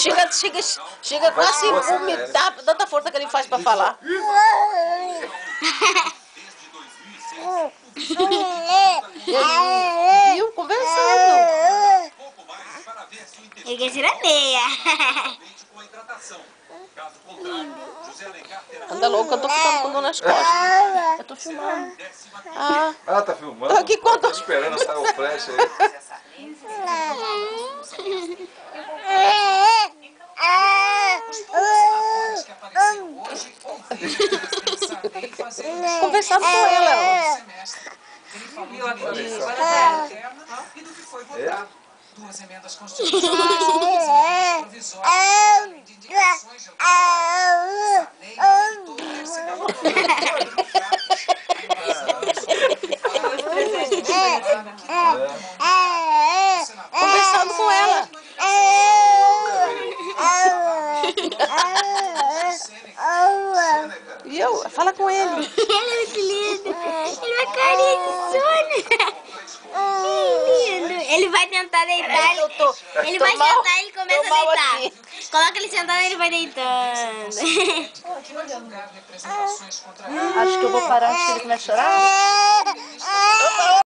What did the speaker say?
Chega quase vomitar, tanta força que ele faz pra falar. Ele viu conversando. Ele quer tirar meia. Anda louco, eu tô ficando com dor nas costas. Eu tô filmando. Ah, tá filmando? Aqui quando... Tô esperando sair o flash aí. Conversando com ela. Ele falou da medida interna e do que foi votado. 2 emendas constitucionais, provisórias, além de indicações de autoridades. Essa lei aumentou o orçamento Conversando com ela. Viu? Fala com ele. Ele é muito lindo. Ele vai cair de sono. Lindo. Ele vai tentar deitar. Ele vai sentar e ele começa a deitar. Aqui. Coloca ele sentado e ele vai deitando. Acho que eu vou parar antes que ele comece a chorar.